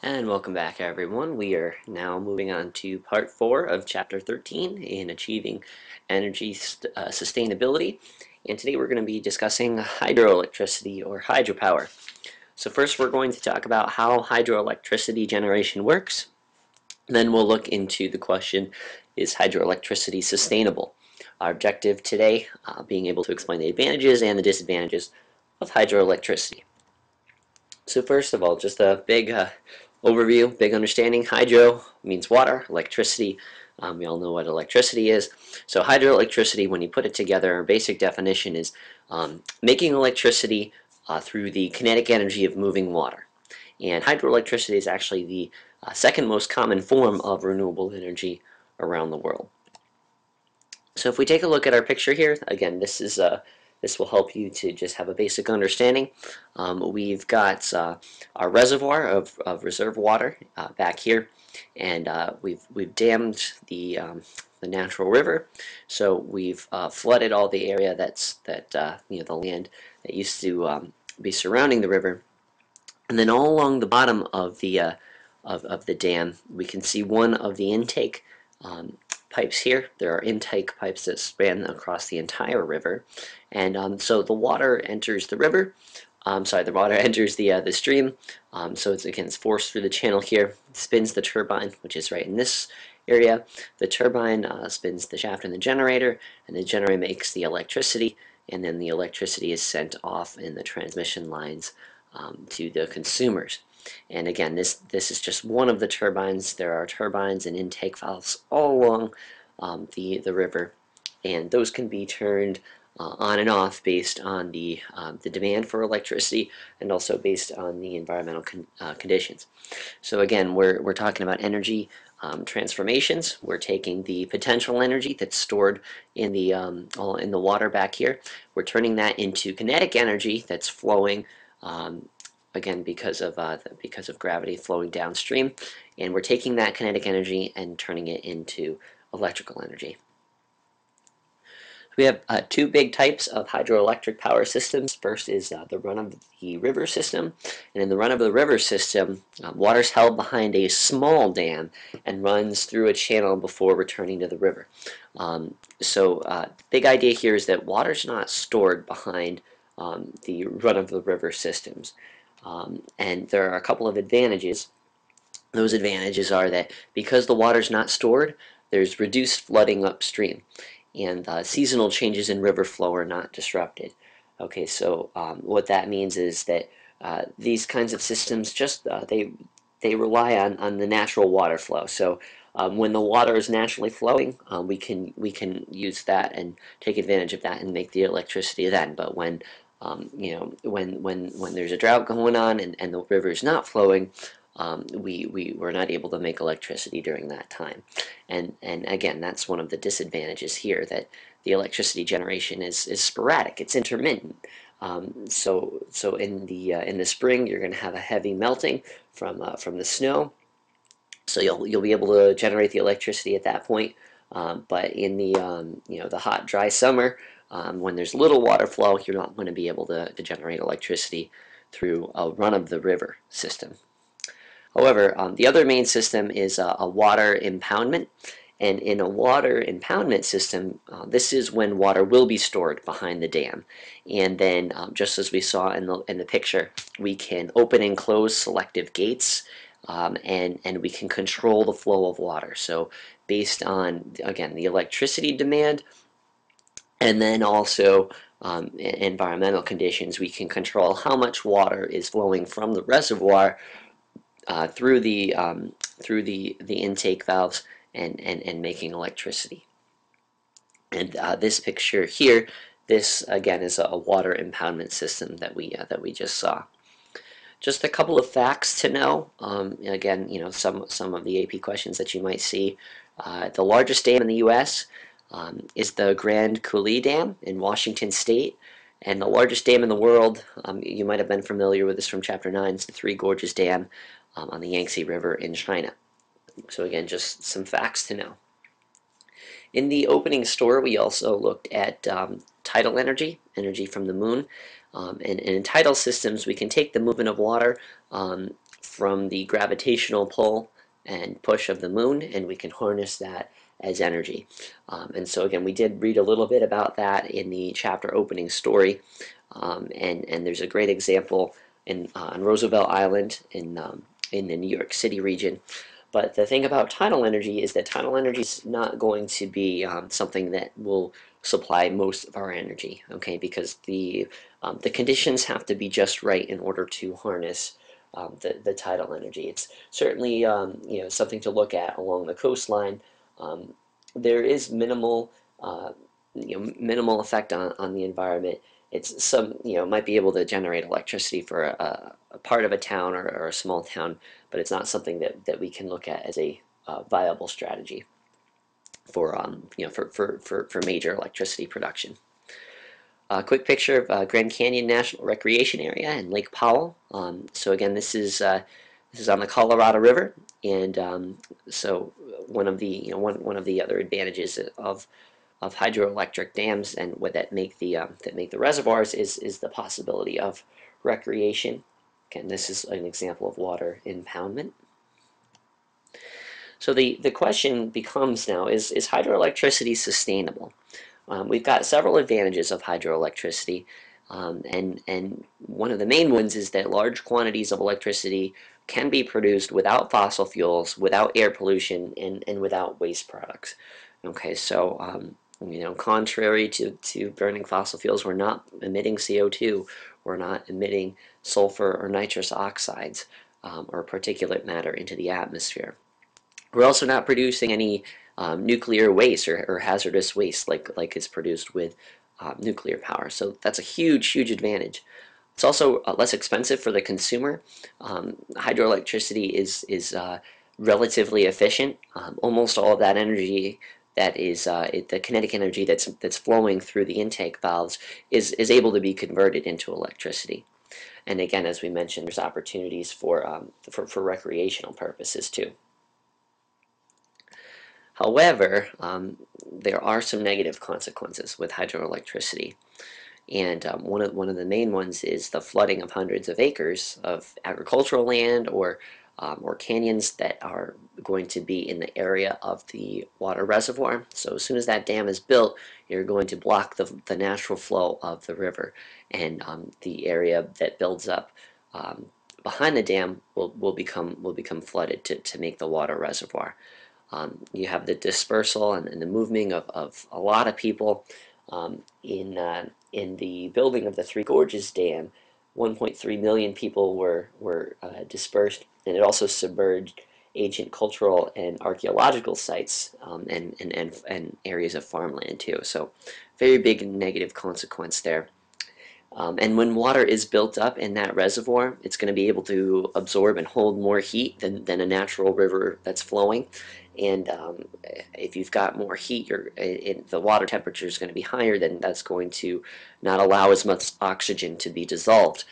And welcome back, everyone. We are now moving on to part 4 of chapter 13 in achieving energy sustainability. And today we're going to be discussing hydroelectricity or hydropower. So first we're going to talk about how hydroelectricity generation works. Then we'll look into the question, is hydroelectricity sustainable? Our objective today being able to explain the advantages and the disadvantages of hydroelectricity. So first of all, just a big overview, big understanding. Hydro means water, electricity. We all know what electricity is. So hydroelectricity, when you put it together, our basic definition is making electricity through the kinetic energy of moving water. And hydroelectricity is actually the second most common form of renewable energy around the world. So if we take a look at our picture here, again, this will help you to just have a basic understanding. We've got our reservoir of reserve water back here, and we've dammed the natural river. So we've flooded all the area the land that used to be surrounding the river, and then all along the bottom of the dam, we can see one of the intake pipes here. There are intake pipes that span across the entire river, and so the water enters the river. The water enters the stream. So it's forced through the channel here, spins the turbine, which is right in this area. The turbine spins the shaft in the generator, and the generator makes the electricity, and then the electricity is sent off in the transmission lines to the consumers. And again, this is just one of the turbines. There are turbines and intake valves all along the river, and those can be turned on and off based on the demand for electricity and also based on the environmental conditions. So again, we're talking about energy transformations. We're taking the potential energy that's stored in the water back here. We're turning that into kinetic energy that's flowing. Again, because of gravity flowing downstream, and we're taking that kinetic energy and turning it into electrical energy. We have two big types of hydroelectric power systems. First is the run-of-the-river system, and in the run-of-the-river system, water is held behind a small dam and runs through a channel before returning to the river. Big idea here is that water is not stored behind the run-of-the-river systems. And there are a couple of advantages. Those advantages are that because the water is not stored, there's reduced flooding upstream, and seasonal changes in river flow are not disrupted. Okay, so what that means is that these kinds of systems they rely on the natural water flow. So when the water is naturally flowing, we can use that and take advantage of that and make the electricity then. But when when there's a drought going on and the river is not flowing, we're not able to make electricity during that time. And again, that's one of the disadvantages here, that the electricity generation is sporadic, it's intermittent. So in the spring, you're going to have a heavy melting from the snow, so you'll be able to generate the electricity at that point. But in the hot, dry summer, when there's little water flow, you're not going to be able to generate electricity through a run-of-the-river system. However, the other main system is a water impoundment. And in a water impoundment system, this is when water will be stored behind the dam. And then, just as we saw in the picture, we can open and close selective gates, and we can control the flow of water. So based on, again, the electricity demand, and then also environmental conditions, we can control how much water is flowing from the reservoir through the intake valves and making electricity. And this picture here, this again is a water impoundment system that we just saw. Just a couple of facts to know. Again, some of the AP questions that you might see. The largest dam in the U.S. Is the Grand Coulee Dam in Washington State, and the largest dam in the world. You might have been familiar with this from Chapter 9. It's the Three Gorges Dam on the Yangtze River in China. So again, just some facts to know. In the opening story, we also looked at tidal energy from the moon. And in tidal systems, we can take the movement of water from the gravitational pull and push of the moon, and we can harness that as energy. And so again, we did read a little bit about that in the chapter opening story, and there's a great example on Roosevelt Island in the New York City region. But the thing about tidal energy is that tidal energy is not going to be something that will supply most of our energy, okay? Because the conditions have to be just right in order to harness the tidal energy. It's certainly something to look at along the coastline. Um, there is minimal effect on the environment. It's might be able to generate electricity for a part of a town or a small town, but it's not something that we can look at as a viable strategy for for major electricity production. A quick picture of Grand Canyon National Recreation Area and Lake Powell. So again, this is on the Colorado River, and so one of the one of the other advantages of hydroelectric dams and what that make the reservoirs is the possibility of recreation. Again, this is an example of water impoundment. So the question becomes now, is hydroelectricity sustainable? We've got several advantages of hydroelectricity, and one of the main ones is that large quantities of electricity can be produced without fossil fuels, without air pollution, and without waste products. Okay, so contrary to burning fossil fuels, we're not emitting CO2, we're not emitting sulfur or nitrous oxides or particulate matter into the atmosphere. We're also not producing any nuclear waste or hazardous waste like is produced with nuclear power. So that's a huge advantage. It's also less expensive for the consumer. Hydroelectricity is relatively efficient. Almost all of that energy that is the kinetic energy that's flowing through the intake valves is able to be converted into electricity. And again, as we mentioned, there's opportunities for recreational purposes too. However, there are some negative consequences with hydroelectricity, and one of the main ones is the flooding of hundreds of acres of agricultural land or canyons that are going to be in the area of the water reservoir. So as soon as that dam is built, you're going to block the natural flow of the river, and the area that builds up behind the dam will become flooded to make the water reservoir. You have the dispersal and the moving of a lot of people in the building of the Three Gorges Dam. 1.3 million people were dispersed, and it also submerged ancient cultural and archaeological sites and areas of farmland too. So very big negative consequence there. And when water is built up in that reservoir, it's going to be able to absorb and hold more heat than a natural river that's flowing. And if you've got more heat, the water temperature is going to be higher, then that's going to not allow as much oxygen to be dissolved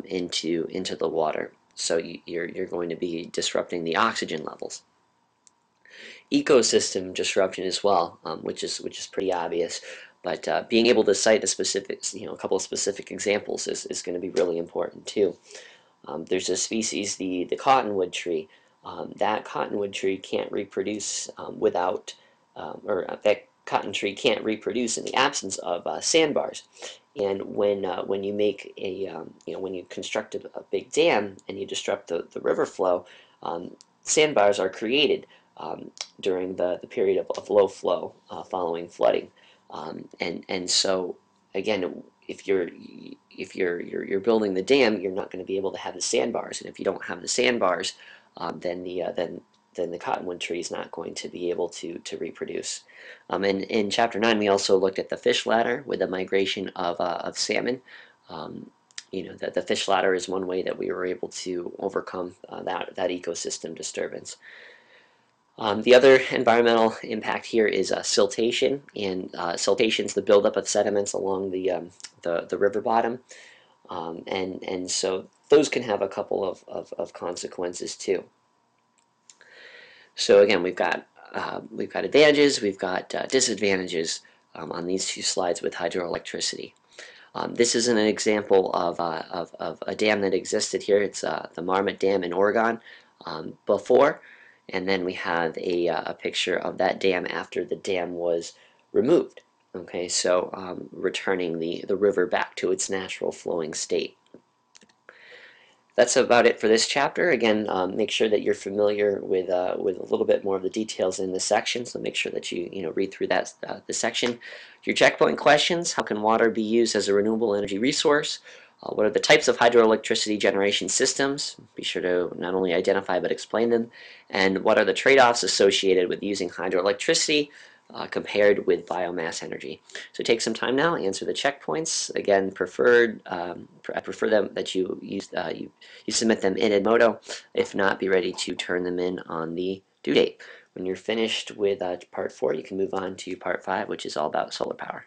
into the water. So you're going to be disrupting the oxygen levels. Ecosystem disruption as well, which is pretty obvious. But being able to cite a couple of specific examples is going to be really important too. There's a species, the cottonwood tree. That cottonwood tree can't reproduce that cotton tree can't reproduce in the absence of sandbars. And when you make when you construct a big dam and you disrupt the river flow, sandbars are created during the period of low flow following flooding. And so again, if you're building the dam, you're not going to be able to have the sandbars, and if you don't have the sandbars, then the cottonwood tree is not going to be able to reproduce. And in chapter 9, we also looked at the fish ladder with the migration of salmon. That the fish ladder is one way that we were able to overcome that ecosystem disturbance. The other environmental impact here is siltation, and siltation is the buildup of sediments along the river bottom, and so those can have a couple of consequences too. So again, we've got advantages, we've got disadvantages on these two slides with hydroelectricity. This is an example of a dam that existed here. It's the Marmot Dam in Oregon before, and then we have a picture of that dam after the dam was removed. Okay, so returning the river back to its natural flowing state. That's about it for this chapter. Again, make sure that you're familiar with a little bit more of the details in this section. So make sure that you read through that the section. Your checkpoint questions: how can water be used as a renewable energy resource? What are the types of hydroelectricity generation systems? Be sure to not only identify but explain them. And what are the trade-offs associated with using hydroelectricity compared with biomass energy? So take some time now, answer the checkpoints. Again, I prefer them that you submit them in Edmodo. If not, be ready to turn them in on the due date. When you're finished with part 4, you can move on to part 5, which is all about solar power.